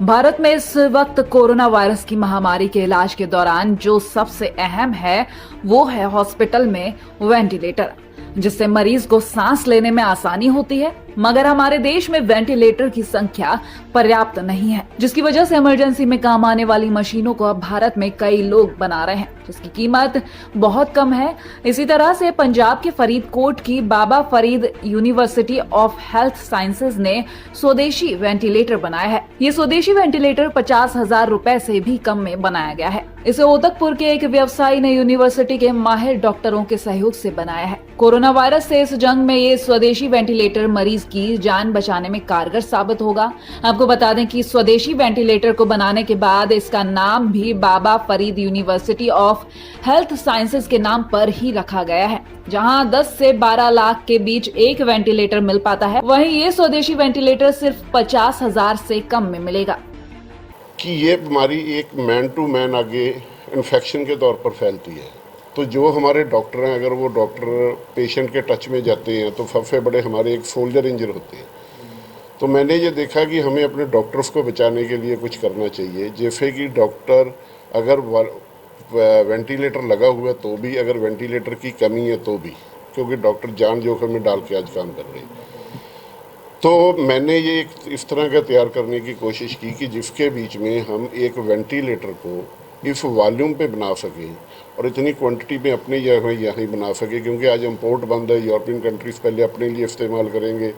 भारत में इस वक्त कोरोना वायरस की महामारी के इलाज के दौरान जो सबसे अहम है वो है हॉस्पिटल में वेंटिलेटर, जिससे मरीज को सांस लेने में आसानी होती है। मगर हमारे देश में वेंटिलेटर की संख्या पर्याप्त नहीं है, जिसकी वजह से इमरजेंसी में काम आने वाली मशीनों को अब भारत में कई लोग बना रहे हैं, जिसकी कीमत बहुत कम है। इसी तरह से पंजाब के फरीदकोट की Baba Farid university of health sciences ने स्वदेशी वेंटिलेटर बनाया है। ये स्वदेशी वेंटिलेटर 50,000 रुपए से भी कम में बनाया गया है। इसे ओदकपुर के एक व्यवसायी ने यूनिवर्सिटी के माहिर डॉक्टरों के सहयोग से बनाया है। कोरोना वायरस से इस जंग में ये स्वदेशी वेंटिलेटर मरीज की जान बचाने में कारगर साबित होगा। आपको बता दें कि स्वदेशी वेंटिलेटर को बनाने के बाद इसका नाम भी Baba Farid university of health sciences के नाम पर ही रखा गया है। जहां 10 से 12 लाख के बीच एक वेंटिलेटर मिल पाता है, वहीं ये स्वदेशी वेंटिलेटर सिर्फ 50,000 से कम में मिलेगा। कि ये बीमारी एक मैन टू मैन आगे इन्फेक्शन के तौर पर फैलती है, तो जो हमारे डॉक्टर हैं, अगर वो डॉक्टर पेशेंट के टच में जाते हैं तो फफे बड़े हमारे एक सोल्जर इंजर होते हैं। तो मैंने ये देखा कि हमें अपने डॉक्टर्स को बचाने के लिए कुछ करना चाहिए, जैसे कि डॉक्टर अगर वेंटिलेटर लगा हुआ है तो भी, अगर वेंटिलेटर की कमी है तो भी, क्योंकि डॉक्टर जान जोखिम में डाल के आज काम कर रहे हैं। तो मैंने ये एक इस तरह का तैयार करने की कोशिश की कि जिसके बीच में हम एक वेंटिलेटर को इस वॉल्यूम पे बना सकें और इतनी क्वांटिटी में अपने यहाँ बना सकें, क्योंकि आज इम्पोर्ट बंद है। यूरोपियन कंट्रीज़ पहले अपने लिए इस्तेमाल करेंगे,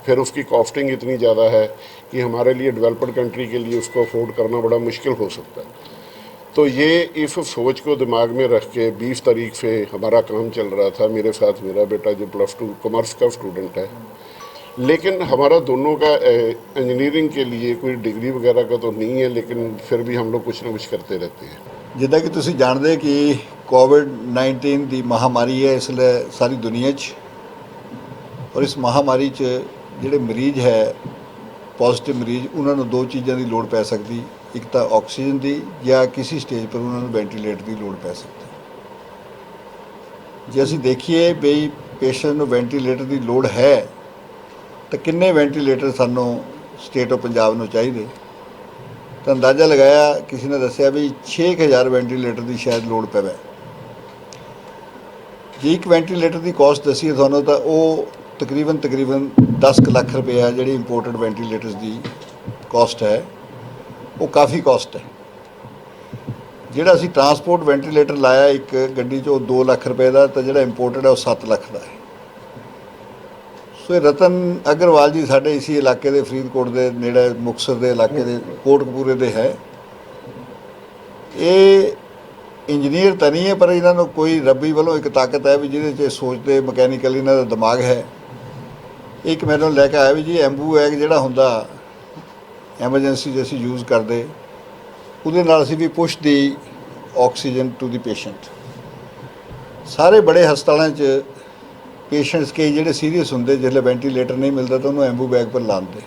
फिर उसकी कॉस्टिंग इतनी ज़्यादा है कि हमारे लिए डेवलप्ड कंट्री के लिए उसको अफोर्ड करना बड़ा मुश्किल हो सकता है। तो ये इस सोच को दिमाग में रख के 20 तारीख से हमारा काम चल रहा था। मेरे साथ मेरा बेटा जो +2 कॉमर्स का स्टूडेंट है, लेकिन हमारा दोनों का इंजीनियरिंग के लिए कोई डिग्री वगैरह का तो नहीं है, लेकिन फिर भी हम लोग कुछ ना कुछ करते रहते हैं। जिद्दां कि तुसीं जाणदे कि कोविड-19 ਦੀ महामारी है इसलिए सारी दुनिया 'ਚ, और इस महामारी 'ਚ ਜਿਹੜੇ ਮਰੀਜ਼ ਹੈ ਪੋਜ਼ਿਟਿਵ ਮਰੀਜ਼, ਉਹਨਾਂ ਨੂੰ ਦੋ ਚੀਜ਼ਾਂ ਦੀ ਲੋੜ ਪੈ ਸਕਦੀ। ਇੱਕ ਤਾਂ ਆਕਸੀਜਨ ਦੀ, ਜਾਂ ਕਿਸੇ ਸਟੇਜ ਪਰ ਉਹਨਾਂ ਨੂੰ ਵੈਂਟੀਲੇਟਰ ਦੀ ਲੋੜ ਪੈ ਸਕਦੀ। ਜੇ ਅਸੀਂ ਦੇਖੀਏ ਵੀ ਪੇਸ਼ੈਂਟ ਨੂੰ ਵੈਂਟੀਲੇਟਰ ਦੀ ਲੋੜ ਹੈ ਤਾਂ ਕਿੰਨੇ ਵੈਂਟੀਲੇਟਰ ਸਾਨੂੰ ਸਟੇਟ ਆਫ ਪੰਜਾਬ ਨੂੰ ਚਾਹੀਦੇ, ਤਾਂ ਅੰਦਾਜ਼ਾ ਲਗਾਇਆ ਕਿਸੇ ਨੇ ਦੱਸਿਆ ਵੀ 6,000 ਵੈਂਟੀਲੇਟਰ ਦੀ ਸ਼ਾਇਦ ਲੋੜ ਪਵੇ। ਜੇ ਇੱਕ ਵੈਂਟੀਲੇਟਰ ਦੀ ਕਾਸਟ ਦੱਸੀਏ ਤੁਹਾਨੂੰ ਤਾਂ ਉਹ ਤਕਰੀਬਨ 10 ਲੱਖ ਰੁਪਏ ਆ। ਜਿਹੜੀ ਇੰਪੋਰਟਡ ਵੈਂਟੀਲੇਟਰਸ ਦੀ ਕਾਸਟ ਹੈ ਉਹ ਕਾਫੀ ਕਾਸਟ ਹੈ। ਜਿਹੜਾ ਅਸੀਂ ਟਰਾਂਸਪੋਰਟ ਵੈਂਟੀਲੇਟਰ ਲਾਇਆ ਇੱਕ ਗੱਡੀ 'ਚ, ਉਹ 2 ਲੱਖ ਰੁਪਏ ਦਾ, ਤਾਂ ਜਿਹੜਾ ਇੰਪੋਰਟਡ ਹੈ ਉਹ 7 ਲੱਖ ਦਾ ਹੈ। ਸੋ ਇਹ ਰਤਨ ਅਗਰਵਾਲ ਜੀ ਸਾਡੇ ਇਸੇ ਇਲਾਕੇ ਦੇ ਫਰੀਦਕੋਟ ਦੇ ਨੇੜੇ ਮੁਕਤਸਰ ਦੇ ਇਲਾਕੇ ਦੇ ਕੋਟਕਪੂਰੇ ਦੇ ਹੈ। ਇਹ ਇੰਜੀਨੀਅਰ ਤਾਂ ਨਹੀਂ ਹੈ, ਪਰ ਇਹਨਾਂ ਨੂੰ ਕੋਈ ਰੱਬੀ ਵੱਲੋਂ ਇੱਕ ਤਾਕਤ ਹੈ ਵੀ ਜਿਹਦੇ 'ਚ ਸੋਚਦੇ ਮਕੈਨੀਕਲ ਇਹਨਾਂ ਦਾ ਦਿਮਾਗ ਹੈ। ਇੱਕ ਮੈਨੂੰ ਲੈ ਕੇ ਆਇਆ ਵੀ ਜੀ ਐਂਬੂ ਐਗ ਜਿਹੜਾ ਹੁੰਦਾ ਐਮਰਜੈਂਸੀ 'ਚ ਅਸੀਂ ਯੂਜ਼ ਕਰਦੇ, ਉਹਦੇ ਨਾਲ ਅਸੀਂ ਵੀ push the oxygen to the patient. ਸਾਰੇ ਬੜੇ ਹਸਪਤਾਲਾਂ 'ਚ पेशेंट्स के ਜਿਹੜੇ सीरीयस ਹੁੰਦੇ, जिसले वेंटिलेटर नहीं मिलता तो उन्होंने एम्बू बैग पर लाते।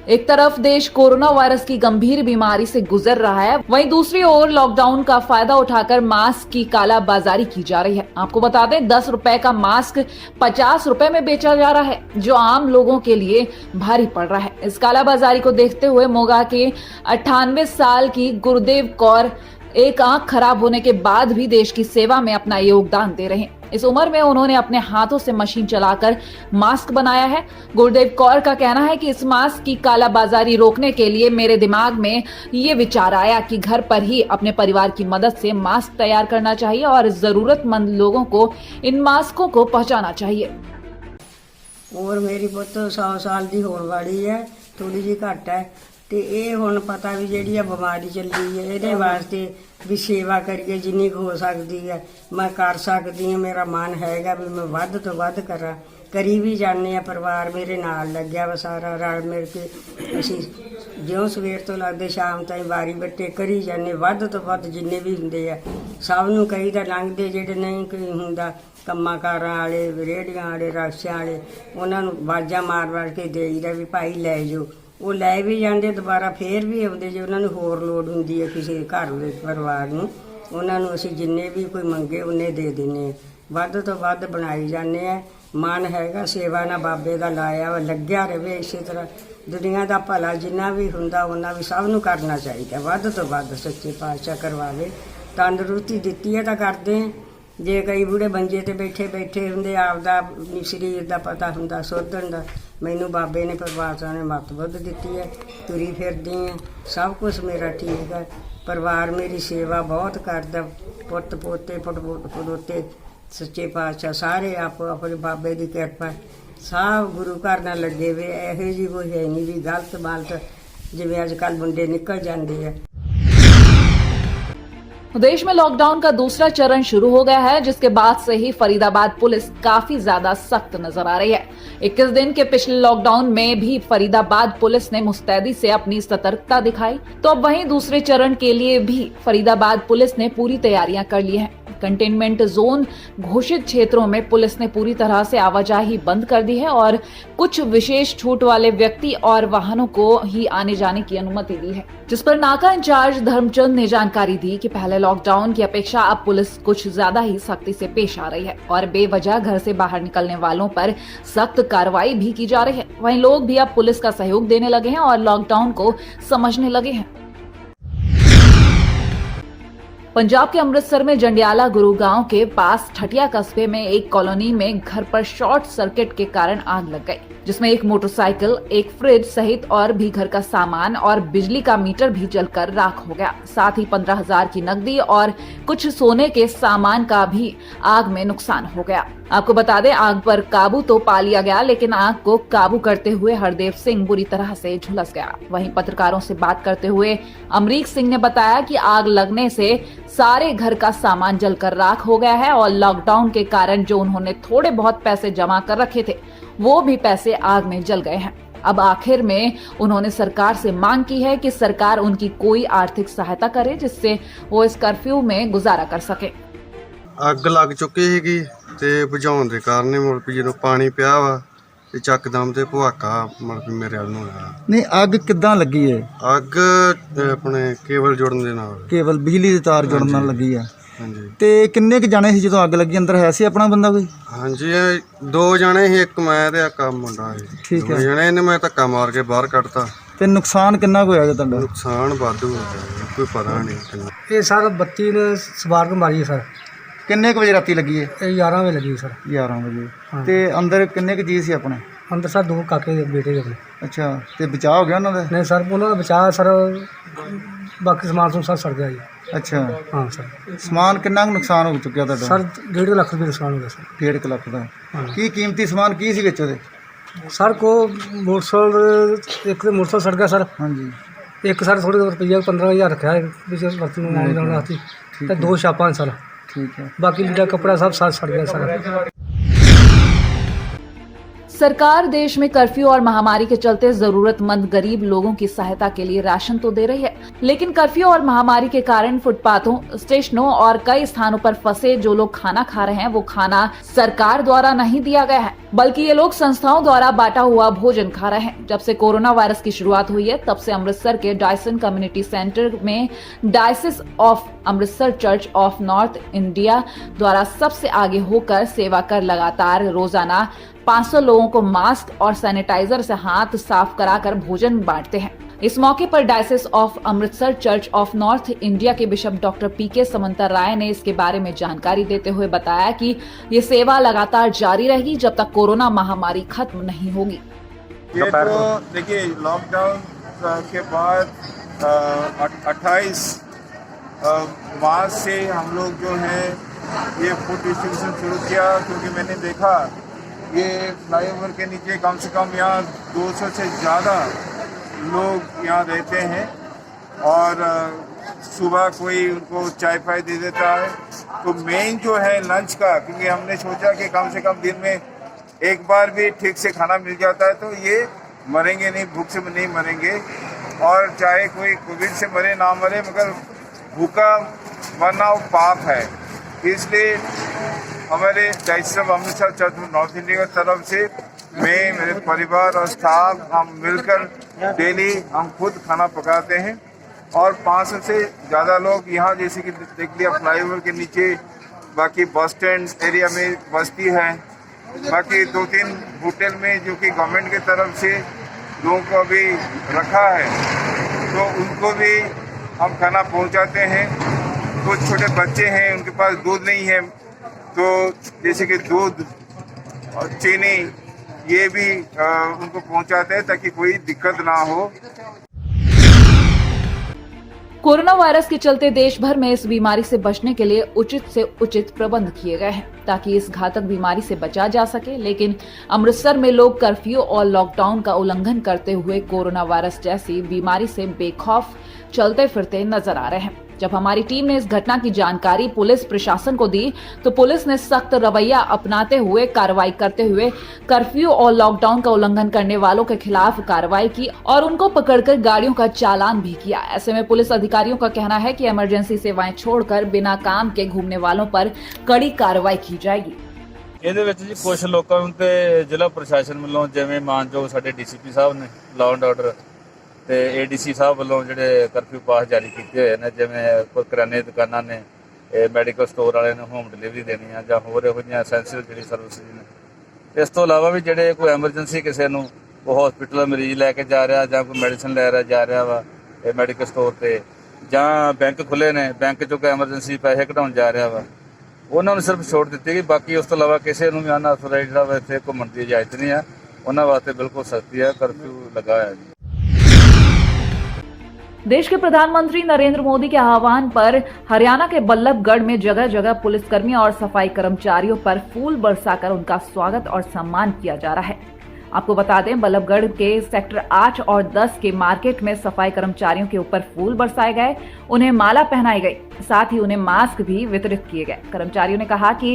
एक तरफ देश कोरोना वायरस की गंभीर बीमारी से गुजर रहा है, वहीं दूसरी ओर लॉकडाउन का फायदा उठाकर मास्क की कालाबाजारी की जा रही है। आपको बता दें 10 रुपए का मास्क 50 रुपए में बेचा जा रहा है, जो आम लोगों के लिए भारी पड़ रहा है। इस कालाबाजारी को देखते हुए मोगा के 98 साल की गुरुदेव कौर एक आंख खराब होने के बाद भी देश की सेवा में अपना योगदान दे रहे हैं। इस उम्र में उन्होंने अपने हाथों से मशीन चलाकर मास्क बनाया है। गुरुदेव कौर का कहना है कि इस मास्क की कालाबाजारी रोकने के लिए मेरे दिमाग में ये विचार आया कि घर पर ही अपने परिवार की मदद से मास्क तैयार करना चाहिए और जरूरतमंद लोगों को इन मास्कों को पहुंचाना चाहिए। और मेरी पुत 100 साल की होने वाली है, थोड़ी जी घट है, ਤੇ ਇਹ ਹੁਣ ਪਤਾ ਵੀ ਜਿਹੜੀ ਆ ਬਿਮਾਰੀ ਚੱਲੀ ਹੈ ਇਹਦੇ ਵਾਸਤੇ ਵੀ ਸੇਵਾ ਕਰੀਏ ਜਿੰਨੀ ਹੋ ਸਕਦੀ ਹੈ। ਮੈਂ ਕਰ ਸਕਦੀ ਹਾਂ, ਮੇਰਾ ਮਨ ਹੈਗਾ ਵੀ ਮੈਂ ਵੱਧ ਤੋਂ ਵੱਧ ਕਰਾਂ, ਕਰੀ ਵੀ ਜਾਂਦੇ ਆ। ਪਰਿਵਾਰ ਮੇਰੇ ਨਾਲ ਲੱਗਿਆ ਵਾ, ਸਾਰਾ ਰਲ ਮਿਲ ਕੇ ਅਸੀਂ ਜਿਉਂ ਸਵੇਰ ਤੋਂ ਲੱਗਦੇ ਸ਼ਾਮ ਤਾਈਂ ਵਾਰੀ ਬੱਟੇ ਕਰੀ ਜਾਂਦੇ, ਵੱਧ ਤੋਂ ਵੱਧ ਜਿੰਨੇ ਵੀ ਹੁੰਦੇ ਆ ਸਭ ਨੂੰ ਕਹੀਦਾ। ਲੰਘਦੇ ਜਿਹੜੇ ਨਹੀਂ ਕੋਈ ਹੁੰਦਾ ਕੰਮਾਂ ਕਾਰਾਂ ਵਾਲੇ, ਰੇਹੜੀਆਂ ਵਾਲੇ, ਰਕਸ਼ਿਆਂ ਵਾਲੇ, ਉਹਨਾਂ ਨੂੰ ਆਵਾਜ਼ਾਂ ਮਾਰ ਕੇ ਦੇਈਦਾ ਵੀ ਭਾਈ ਲੈ ਜਾਓ। ਉਹ ਲੈ ਵੀ ਜਾਂਦੇ, ਦੁਬਾਰਾ ਫੇਰ ਵੀ ਆਉਂਦੇ। ਜੇ ਉਹਨਾਂ ਨੂੰ ਹੋਰ ਲੋੜ ਹੁੰਦੀ ਹੈ ਕਿਸੇ ਘਰ ਦੇ ਪਰਿਵਾਰ ਨੂੰ, ਉਹਨਾਂ ਨੂੰ ਅਸੀਂ ਜਿੰਨੇ ਵੀ ਕੋਈ ਮੰਗੇ ਉਹਨੇ ਦੇ ਦਿੰਦੇ। ਵੱਧ ਤੋਂ ਵੱਧ ਬਣਾਈ ਜਾਂਦੇ ਆ। ਮਨ ਹੈਗਾ ਸੇਵਾ ਨਾਲ ਬਾਬੇ ਦਾ ਲਾਇਆ ਵਾ, ਲੱਗਿਆ ਰਹੇ ਇਸੇ ਤਰ੍ਹਾਂ। ਦੁਨੀਆ ਦਾ ਭਲਾ ਜਿੰਨਾ ਵੀ ਹੁੰਦਾ ਉਹਨਾਂ ਵੀ ਸਭ ਨੂੰ ਕਰਨਾ ਚਾਹੀਦਾ, ਵੱਧ ਤੋਂ ਵੱਧ ਸੱਚੇ ਪਾਤਸ਼ਾਹ ਕਰਵਾਵੇ। ਤੰਦਰੁਸਤੀ ਦਿੱਤੀ ਹੈ ਤਾਂ ਕਰਦੇ ਹਾਂ। ਜੇ ਕਈ ਬੁੜੇ ਬੰਜੇ ਤੇ ਬੈਠੇ ਹੁੰਦੇ, ਆਪਦਾ ਸਰੀਰ ਦਾ ਪਤਾ ਹੁੰਦਾ ਸੋਧਣ ਦਾ, ਮੈਨੂੰ ਬਾਬੇ ਨੇ ਪਰਮਾਤਮਾ ਨੇ ਮੱਤ ਬੁੱਧ ਦਿੱਤੀ ਹੈ, ਤੁਰੀ ਫਿਰਦੀ ਹਾਂ, ਸਭ ਕੁਝ ਮੇਰਾ ਠੀਕ ਹੈ। ਪਰਿਵਾਰ ਮੇਰੀ ਸੇਵਾ ਬਹੁਤ ਕਰਦਾ, ਪੁੱਤ ਪੋਤੇ ਪੜੋਤੇ ਸੱਚੇ ਪਾਤਸ਼ਾਹ ਸਾਰੇ ਆਪੋ ਆਪਣੇ ਬਾਬੇ ਦੀ ਕਿਰਪਾ, ਸਭ ਗੁਰੂ ਘਰ ਨਾਲ ਲੱਗੇ ਵੇ। ਇਹੋ ਜਿਹੀ ਕੋਈ ਹੈ ਨਹੀਂ ਵੀ ਗਲਤ ਮਾਲਤ ਜਿਵੇਂ ਅੱਜ ਕੱਲ੍ਹ ਮੁੰਡੇ ਨਿਕਲ ਜਾਂਦੇ ਆ। देश में लॉकडाउन का दूसरा चरण शुरू हो गया है, जिसके बाद से ही फरीदाबाद पुलिस काफी ज्यादा सख्त नजर आ रही है। 21 दिन के पिछले लॉकडाउन में भी फरीदाबाद पुलिस ने मुस्तैदी से अपनी सतर्कता दिखाई, तो अब वहीं दूसरे चरण के लिए भी फरीदाबाद पुलिस ने पूरी तैयारियां कर ली हैं। कंटेनमेंट जोन घोषित क्षेत्रों में पुलिस ने पूरी तरह से आवाजाही बंद कर दी है और कुछ विशेष छूट वाले व्यक्ति और वाहनों को ही आने जाने की अनुमति दी है, जिस पर नाका इंचार्ज धर्मचंद ने जानकारी दी कि पहले लॉकडाउन की अपेक्षा अब पुलिस कुछ ज्यादा ही सख्ती से पेश आ रही है और बेवजह घर से बाहर निकलने वालों पर सख्त कार्रवाई भी की जा रही है। वहीं लोग भी अब पुलिस का सहयोग देने लगे हैं और लॉकडाउन को समझने लगे हैं। पंजाब के अमृतसर में जंडियाला गुरुगांव के पास ठटिया कस्बे में एक कॉलोनी में घर पर शॉर्ट सर्किट के कारण आग लग गई, जिसमें एक मोटरसाइकिल, एक फ्रिज सहित और भी घर का सामान और बिजली का मीटर भी जलकर राख हो गया। साथ ही 15,000 की नकदी और कुछ सोने के सामान का भी आग में नुकसान हो गया। आपको बता दें, आग पर काबू तो पा लिया गया, लेकिन आग को काबू करते हुए हरदेव सिंह बुरी तरह से झुलस गया। वहीं पत्रकारों से बात करते हुए अमरीक सिंह ने बताया कि आग लगने से सारे घर का सामान जलकर राख हो गया है और लॉकडाउन के कारण जो उन्होंने थोड़े बहुत पैसे जमा कर रखे थे, वो भी पैसे आग में जल गए हैं। अब आखिर में उन्होंने सरकार से मांग की है कि सरकार उनकी कोई आर्थिक सहायता करे, जिससे वो इस कर्फ्यू में गुजारा कर सके। ਅੱਗ ਲੱਗ ਚੁੱਕੀ ਸੀਗੀ ਤੇ ਬੁਝਾਉਣ ਦੇ ਕਾਰਨ ਮੁੜ ਵੀ ਜਦੋਂ ਪਾਣੀ ਪਿਆ ਵਾ ਤੇ ਚੱਕਦਮ ਤੇ ਭਵਾਕਾ ਮੁੜ ਵੀ ਮੇਰੇ ਵੱਲ ਨੂੰ ਆਇਆ। ਨਹੀਂ, ਅੱਗ ਕਿੱਦਾਂ ਲੱਗੀ ਹੈ? ਅੱਗ ਆਪਣੇ ਕੇਬਲ ਜੁੜਨ ਦੇ ਨਾਲ, ਕੇਬਲ ਬਿਜਲੀ ਦੀ ਤਾਰ ਜੁੜਨ ਨਾਲ ਲੱਗੀ ਆ। ਹਾਂਜੀ। ਤੇ ਕਿੰਨੇ ਕੁ ਜਾਣੇ ਸੀ ਜਦੋਂ ਅੱਗ ਲੱਗੀ? ਅੰਦਰ ਹੈ ਸੀ ਆਪਣਾ ਬੰਦਾ ਕੋਈ? ਹਾਂਜੀ, ਇਹ ਦੋ ਜਣੇ ਸੀ, ਇੱਕ ਮੈਂ ਤੇ ਇੱਕ ਮੁੰਡਾ ਸੀ। ਠੀਕ ਹੈ। ਦੋ ਜਣੇ ਨੇ ਮੈਂ ਧੱਕਾ ਮਾਰ ਕੇ ਬਾਹਰ ਕੱਢਤਾ। ਤੇ ਨੁਕਸਾਨ ਕਿੰਨਾ ਕੁ ਹੋਇਆ ਤੁਹਾਡਾ? ਨੁਕਸਾਨ ਵਾਧੂ ਹੋ ਗਿਆ, ਕੋਈ ਪਤਾ ਨਹੀਂ ਕਿੰਨਾ। ਇਹ ਸਰ ਬੱਤੀ ਨੇ ਸਪਾਰਕ ਮਾਰੀ ਹੈ ਸਰ। ਕਿੰਨੇ ਕੁ ਵਜੇ ਰਾਤੀ ਲੱਗੀ ਹੈ? ਇਹ 11 ਵਜੇ ਲੱਗੀ ਸਰ। 11 ਵਜੇ। ਹਾਂ। ਤੇ ਅੰਦਰ ਕਿੰਨੇ ਕੁ ਜੀ ਸੀ ਆਪਣੇ? ਅੰਦਰ ਸਰ ਦੋ ਕਾਕੇ ਬੇਟੇ ਆਪਣੇ। ਅੱਛਾ, ਤੇ ਬਚਾਅ ਹੋ ਗਿਆ ਉਹਨਾਂ ਦਾ? ਨਹੀਂ ਸਰ, ਉਹਨਾਂ ਦਾ ਬਚਾਅ ਸਰ, ਬਾਕੀ ਸਮਾਨ ਸਮੂਨ ਸਰ ਸੜ ਗਿਆ ਜੀ। ਅੱਛਾ, ਹਾਂ ਸਰ। ਸਮਾਨ ਕਿੰਨਾ ਕੁ ਨੁਕਸਾਨ ਹੋ ਚੁੱਕਿਆ ਤੁਹਾਡਾ? ਸਰ 1.5 ਲੱਖ ਰੁਪਏ ਨੁਕਸਾਨ ਹੋ ਗਿਆ ਸਰ। 1.5 ਲੱਖ ਦਾ? ਹਾਂ। ਕੀ ਕੀਮਤੀ ਸਮਾਨ ਕੀ ਸੀ ਵਿੱਚ ਉਹਦੇ? ਸਰ ਕੋ ਮੋਟਰਸਾਈਕਲ, ਇੱਕ ਤੇ ਮੋਟਰਸਾਈਕਲ ਸੜ ਗਿਆ ਸਰ। ਹਾਂਜੀ। ਇੱਕ ਸਰ ਥੋੜ੍ਹੇ ਰੁਪਈਆ 15,000 ਰੱਖਿਆ ਵਿੱਚ ਵਰਤੋਂ ਨੂੰ ਆਉਣ ਜਾਣ ਵਾਸਤੇ, ਤੇ ਦੋ ਛਾਪਾਂ ਸਰ। ਠੀਕ है। बाकी लीडा कपड़ा सब साथ सड़ गया सर। सरकार देश में कर्फ्यू और महामारी के चलते जरूरतमंद गरीब लोगों की सहायता के लिए राशन तो दे रही है, लेकिन कर्फ्यू और महामारी के कारण फुटपाथों, स्टेशनों और कई स्थानों पर फंसे जो लोग खाना खा रहे हैं, वो खाना सरकार द्वारा नहीं दिया गया है, बल्कि ये लोग संस्थाओं द्वारा बांटा हुआ भोजन खा रहे हैं। जब से कोरोना वायरस की शुरुआत हुई है, तब से अमृतसर के डायसन कम्युनिटी सेंटर में diocese of Amritsar church of north India द्वारा सबसे आगे होकर सेवा कर लगातार रोजाना 500 लोगों को मास्क और सैनिटाइजर से हाथ साफ कराकर भोजन बांटते हैं। इस मौके पर diocese of Amritsar church of north India के बिशप डॉक्टर पीके समंता राय ने इसके बारे में जानकारी देते हुए बताया कि ये सेवा लगातार जारी रहेगी जब तक कोरोना महामारी खत्म नहीं होगी। ये तो देखिए, लॉकडाउन के बाद 28 मार्च से हम लोग जो है ये फूड डिस्ट्रीब्यूशन शुरू किया, क्योंकि मैंने देखा ये फ्लाईओवर के नीचे कम से कम यहाँ 200 से ज़्यादा लोग यहाँ रहते हैं और सुबह कोई उनको चाय पाई दे देता है। तो मेन जो है लंच का, क्योंकि हमने सोचा कि कम से कम दिन में एक बार भी ठीक से खाना मिल जाता है तो ये मरेंगे नहीं, भूख से नहीं मरेंगे। और चाहे कोई कोविड से मरे ना मरे, मगर भूखा मरना वो पाप है। इसलिए हमारे diocese of Amritsar church of north India की तरफ से मैं, मेरे परिवार और स्टाफ, हम मिलकर डेली हम खुद खाना पकाते हैं और 500 से ज़्यादा लोग यहाँ, जैसे कि देख लिया फ्लाईओवर के नीचे, बाकी बस स्टैंड एरिया में बस्ती है, बाकी 2-3 होटल में जो कि गवर्नमेंट की तरफ से लोगों को अभी रखा है, तो उनको भी हम खाना पहुंचाते हैं। कुछ छोटे बच्चे हैं, उनके पास दूध नहीं है, तो जैसे कि दूध और चीनी ये भी उनको पहुंचाते हैं ताकि कोई दिक्कत ना हो। कोरोना वायरस के चलते देश भर में इस बीमारी से बचने के लिए उचित से उचित प्रबंध किए गए हैं ताकि इस घातक बीमारी से बचा जा सके। लेकिन अमृतसर में लोग कर्फ्यू और लॉकडाउन का उल्लंघन करते हुए कोरोना वायरस जैसी बीमारी से बेखौफ चलते फिरते नजर आ रहे हैं। जब हमारी टीम ने इस घटना की जानकारी पुलिस प्रशासन को दी तो पुलिस ने सख्त रवैया अपनाते हुए कार्रवाई करते हुए कर्फ्यू और लॉकडाउन का उल्लंघन करने वालों के खिलाफ कार्रवाई की और उनको पकड़कर गाड़ियों का चालान भी किया। ऐसे में पुलिस अधिकारियों का कहना है कि इमरजेंसी सेवाएं छोड़कर बिना काम के घूमने वालों पर कड़ी कार्रवाई की जाएगी। ਇਹਦੇ ਵਿੱਚ ਜੀ ਕੁਝ ਲੋਕਾਂ ਨੂੰ ਤੇ ਜ਼ਿਲ੍ਹਾ ਪ੍ਰਸ਼ਾਸਨ ਵੱਲੋਂ ਜਿਵੇਂ ਮਾਨਯੋਗ ਸਾਡੇ ਡੀਸੀਪੀ ਸਾਹਿਬ ਨੇ ਲਾਅ ਐਂਡ ਆਰਡਰ ਤੇ ਏਡੀਸੀ ਸਾਹਿਬ ਵੱਲੋਂ ਜਿਹੜੇ ਕਰਫਿਊ ਪਾਸ ਜਾਰੀ ਕੀਤੇ ਹੋਏ ਨੇ, ਜਿਵੇਂ ਕੋਈ ਕਰਿਆਨੇ ਦੀ ਦੁਕਾਨਾਂ ਨੇ, ਮੈਡੀਕਲ ਸਟੋਰ ਵਾਲਿਆਂ ਨੂੰ ਹੋਮ ਡਿਲੀਵਰੀ ਦੇਣੀ ਆ ਜਾਂ ਹੋਰ ਇਹੋ ਜਿਹੀਆਂ ਐਸੈਂਸ਼ੀਅਲ ਜਿਹੜੀ ਸਰਵਿਸਿਜ਼ ਨੇ। ਇਸ ਤੋਂ ਇਲਾਵਾ ਵੀ ਜਿਹੜੇ ਕੋਈ ਐਮਰਜੈਂਸੀ ਕਿਸੇ ਨੂੰ ਉਹ ਹਸਪੀਟਲ ਮਰੀਜ਼ ਲੈ ਕੇ ਜਾ ਰਿਹਾ ਜਾਂ ਕੋਈ ਮੈਡੀਸਨ ਲੈ ਰਿਹਾ ਜਾ ਰਿਹਾ ਵਾ ਇਹ ਮੈਡੀਕਲ ਸਟੋਰ ਤੇ, ਜਾਂ ਬੈਂਕ ਖੁੱਲੇ ਨੇ, ਬੈਂਕ ਚੋਂ ਕੋਈ ਐਮਰਜੈਂਸੀ ਪੈਸੇ ਕਢਾਉਣ ਜਾ ਰਿਹਾ ਵਾ, ਉਹਨਾਂ ਨੂੰ ਸਿਰਫ ਛੋਟ ਦਿੱਤੀ ਗਈ। ਬਾਕੀ ਉਸ ਤੋਂ ਇਲਾਵਾ ਕਿਸੇ ਨੂੰ ਵੀ ਅਨਆਥੋਰਾਈਜ਼ਡ ਜਿਹੜਾ ਵਾ ਇੱਥੇ ਘੁੰਮਣ ਦੀ ਇਜਾਜ਼ਤ ਨਹੀਂ ਆ। ਉਹਨਾਂ ਵਾਸਤੇ ਬਿਲਕੁਲ ਸਖਤੀ ਹੈ, ਕਰਫਿਊ लगा है जी। देश के प्रधानमंत्री नरेंद्र मोदी के आह्वान पर हरियाणा के बल्लभगढ़ में जगह जगह पुलिसकर्मियों और सफाई कर्मचारियों पर फूल बरसाकर उनका स्वागत और सम्मान किया जा रहा है। आपको बता दें, बल्लभगढ़ के सेक्टर 8 और 10 के मार्केट में सफाई कर्मचारियों के ऊपर फूल बरसाए गए, उन्हें माला पहनाई गई, साथ ही उन्हें मास्क भी वितरित किए गए। कर्मचारियों ने कहा कि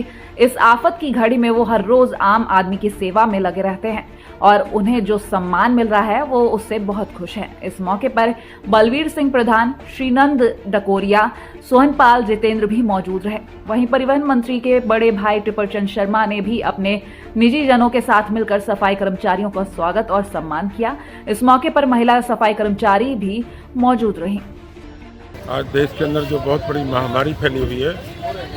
इस आफत की घड़ी में वो हर रोज आम आदमी की सेवा में लगे रहते हैं और उन्हें जो सम्मान मिल रहा है वो उससे बहुत खुश हैं। इस मौके पर बलवीर सिंह प्रधान, श्रीनंद डकोरिया, सोहनपाल जितेंद्र भी मौजूद रहे। वहीं परिवहन मंत्री के बड़े भाई ट्रिपरचंद शर्मा ने भी अपने निजी जनों के साथ मिलकर सफाई कर्मचारियों का स्वागत और सम्मान किया। इस मौके पर महिला सफाई कर्मचारी भी मौजूद रही। आज देश के अंदर जो बहुत बड़ी महामारी फैली हुई है,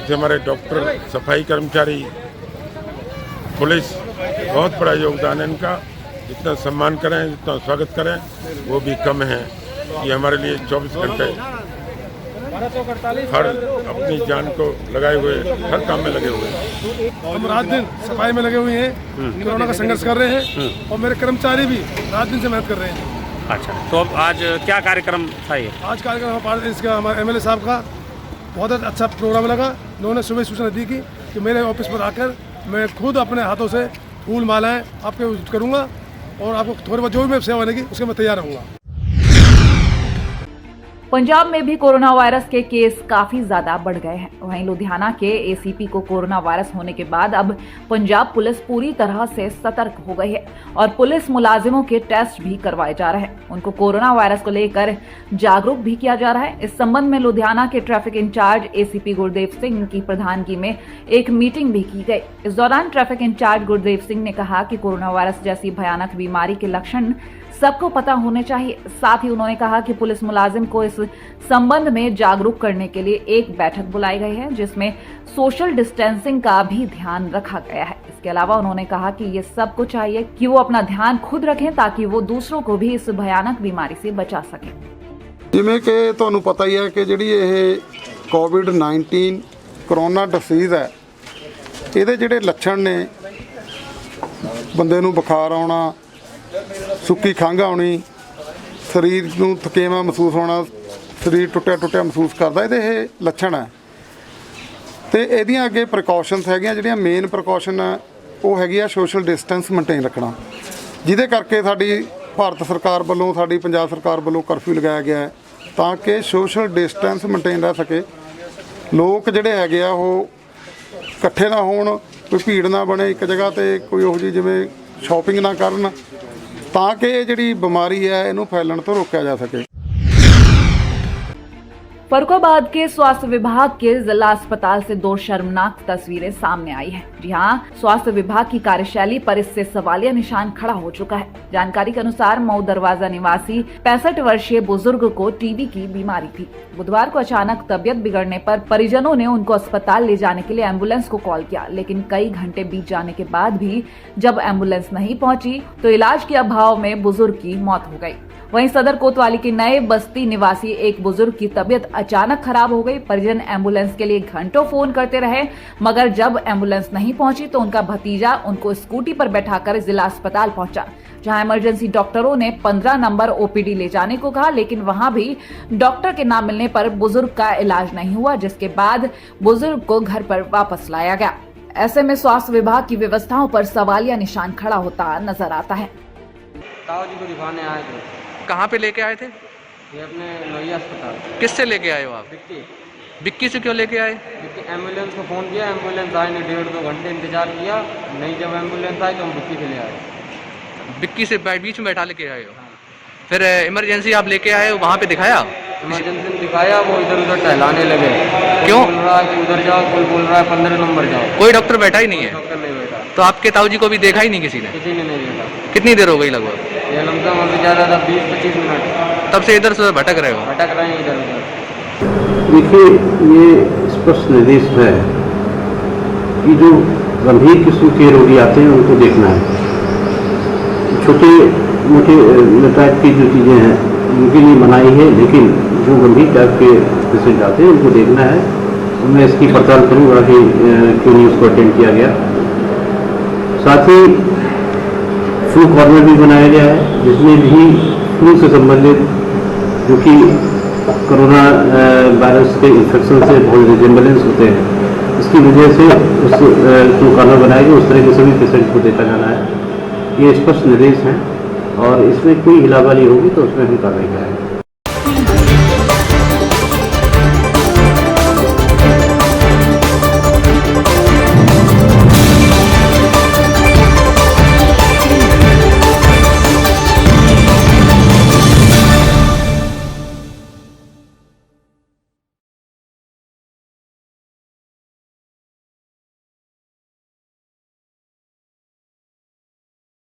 जो हमारे डॉक्टर, सफाई कर्मचारी, पुलिस, बहुत बड़ा योगदान है इनका। जितना सम्मान करें, जितना स्वागत करें वो भी कम है। ये हमारे लिए 24 घंटे हर अपनी जान को लगाए हुए हर काम में लगे हुए हैं। हम रात दिन सफाई में लगे हुए हैं, कोरोना का संघर्ष कर रहे हैं और मेरे कर्मचारी भी रात दिन से मेहनत कर रहे हैं। अच्छा, तो अब आज क्या कार्यक्रम था ये? आज कार्यक्रम इसका हमारे एमएलए साहब का बहुत अच्छा प्रोग्राम लगा। उन्होंने सुबह सूचना दी कि मेरे ऑफिस पर आकर मैं खुद अपने हाथों से फूल मालाएं आपके करूँगा और आपको थोड़ी बहुत जो भी सेवा बनेगी उसके मैं तैयार रहूँगा। पंजाब में भी कोरोना वायरस के केस काफी ज्यादा बढ़ गए हैं। वहीं लुधियाना के एसीपी को कोरोना वायरस होने के बाद अब पंजाब पुलिस पूरी तरह से सतर्क हो गई है और पुलिस मुलाजिमों के टेस्ट भी करवाए जा रहे हैं। उनको कोरोना वायरस को लेकर जागरूक भी किया जा रहा है। इस संबंध में लुधियाना के traffic incharge ACP Gurdev Singh की प्रधानगी में एक मीटिंग भी की गई। इस दौरान ट्रैफिक इंचार्ज गुरदेव सिंह ने कहा कि कोरोना वायरस जैसी भयानक बीमारी के लक्षण सबको पता होने चाहिए। साथ ही उन्होंने कहा कि पुलिस मुलाजिम को इस संबंध में जागरूक करने के लिए एक बैठक बुलाई गई है जिसमें सोशल डिस्टेंसिंग का भी ध्यान रखा गया है। इसके अलावा उन्होंने कहा कि ये सबको चाहिए कि वो अपना ध्यान खुद रखें ताकि वो दूसरों को भी इस भयानक बीमारी से बचा सकें। जिवें कि तुहानूं पता ही है कि जिहड़ी ये कोविड-19 कोरोना डिसीज़ है, इहदे जिहड़े लक्षण ने बंदे नूं बुखार आउणा, सुक्की खंघ आउणी, शरीर नूं थकेवा महसूस होना, शरीर टुੱਟਿਆ टुੱਟਿਆ महसूस करदा, ये लक्षण है। तो ਇਹਦੀਆਂ ਅੱਗੇ ਪ੍ਰੀਕਾਸ਼ਨਸ ਹੈਗੀਆਂ, ਜਿਹੜੀਆਂ ਮੇਨ ਪ੍ਰੀਕਾਸ਼ਨ ਉਹ ਹੈਗੀ ਆ ਸੋਸ਼ਲ ਡਿਸਟੈਂਸ ਮੇਨਟੇਨ ਰੱਖਣਾ, ਜਿਹਦੇ ਕਰਕੇ ਸਾਡੀ ਭਾਰਤ ਸਰਕਾਰ ਵੱਲੋਂ, ਸਾਡੀ ਪੰਜਾਬ ਸਰਕਾਰ ਵੱਲੋਂ ਕਰਫਿਊ ਲਗਾਇਆ ਗਿਆ ਹੈ ਤਾਂ ਕਿ ਸੋਸ਼ਲ ਡਿਸਟੈਂਸ ਮੇਨਟੇਨ ਰਹਿ ਸਕੇ। ਲੋਕ ਜਿਹੜੇ ਹੈਗੇ ਆ ਉਹ ਇਕੱਠੇ ਨਾ ਹੋਣ, ਕੋਈ ਭੀੜ ਨਾ ਬਣੇ ਇੱਕ ਜਗ੍ਹਾ ਤੇ, ਕੋਈ ਉਹੋ ਜਿਹੀ ਜਿਵੇਂ ਸ਼ਾਪਿੰਗ ਨਾ ਕਰਨ, ਤਾਂ ਕਿ ਇਹ ਜਿਹੜੀ ਬਿਮਾਰੀ ਹੈ ਇਹਨੂੰ ਫੈਲਣ ਤੋਂ ਰੋਕਿਆ ਜਾ ਸਕੇ। फर्रुखाबाद के स्वास्थ्य विभाग के जिला अस्पताल से दो शर्मनाक तस्वीरें सामने आई हैं। जी हां, स्वास्थ्य विभाग की कार्यशैली पर इससे सवालिया निशान खड़ा हो चुका है। जानकारी के अनुसार मऊ दरवाजा निवासी 65 वर्षीय बुजुर्ग को टीबी की बीमारी थी। बुधवार को अचानक तबियत बिगड़ने पर परिजनों ने उनको अस्पताल ले जाने के लिए एम्बुलेंस को कॉल किया, लेकिन कई घंटे बीत जाने के बाद भी जब एम्बुलेंस नहीं पहुंची तो इलाज के अभाव में बुजुर्ग की मौत हो गई। वहीं सदर कोतवाली के नए बस्ती निवासी एक बुजुर्ग की तबियत अचानक खराब हो गई। परिजन एम्बुलेंस के लिए घंटों फोन करते रहे, मगर जब एम्बुलेंस नहीं पहुंची तो उनका भतीजा उनको स्कूटी पर बैठाकर जिला अस्पताल पहुंचा, जहां इमरजेंसी डॉक्टरों ने 15 नंबर ओपीडी ले जाने को कहा, लेकिन वहां भी डॉक्टर के ना मिलने पर बुजुर्ग का इलाज नहीं हुआ, जिसके बाद बुजुर्ग को घर पर वापस लाया गया। ऐसे में स्वास्थ्य विभाग की व्यवस्थाओं पर सवालिया निशान खड़ा होता नजर आता है। ताऊ जी को दिखाने आए थे। कहाँ पे लेके आए थे? ये अपने लोहिया अस्पताल। किससे लेके आए हो आप? बिक्की से क्यों लेके आए? एम्बुलेंस को फ़ोन किया, एम्बुलेंस आई नहीं, 1.5-2 घंटे इंतजार किया, नहीं जब एम्बुलेंस आई तो हम बिक्की से ले आए। बिक्की से बीच में बैठा लेके आए हो? फिर इमरजेंसी आप लेके आए हो, वहाँ पे दिखाया? इमरजेंसी में दिखाया, वो इधर उधर टहलाने लगे। क्यों? बोल रहा है कि उधर जाओ, कोई बोल रहा है 15 नंबर जाओ। कोई डॉक्टर बैठा ही नहीं है? डॉक्टर नहीं बैठा। तो आपके ताऊ जी को भी देखा ही नहीं किसी ने? किसी ने नहीं देखा। कितनी देर हो गई लगभग? ये लमसम अभी ज़्यादा था 20-25 मिनट। तब से इधर से भटक रहे हो? भटक रहे हैं इधर उधर। देखिए, ये स्पष्ट निर्देश है कि जो गंभीर किस्म के रोगी आते हैं उनको देखना है। छोटे मोटे टाइप की जो चीज़ें हैं उनके लिए मनाही है, लेकिन जो गंभीर टाइप के पेशेंट आते हैं उनको देखना है। मैं इसकी पड़ताल करूँगा कि क्यों नहीं उसको अटेंड किया गया। साथ ही फ्लू कॉर्नर भी बनाया गया है, जिसमें भी फ्लू से संबंधित जो कि कोरोना वायरस के इन्फेक्शन से बहुत रिजेम्बलेंस होते हैं, इसकी वजह से उस फ्लू कॉर्नर बनाया गया। उस तरह के सभी पेशेंट को देखा जाना है। ये स्पष्ट निर्देश हैं और इसमें कोई हिलावाली होगी तो उसमें हम कार्रवाई करेंगे।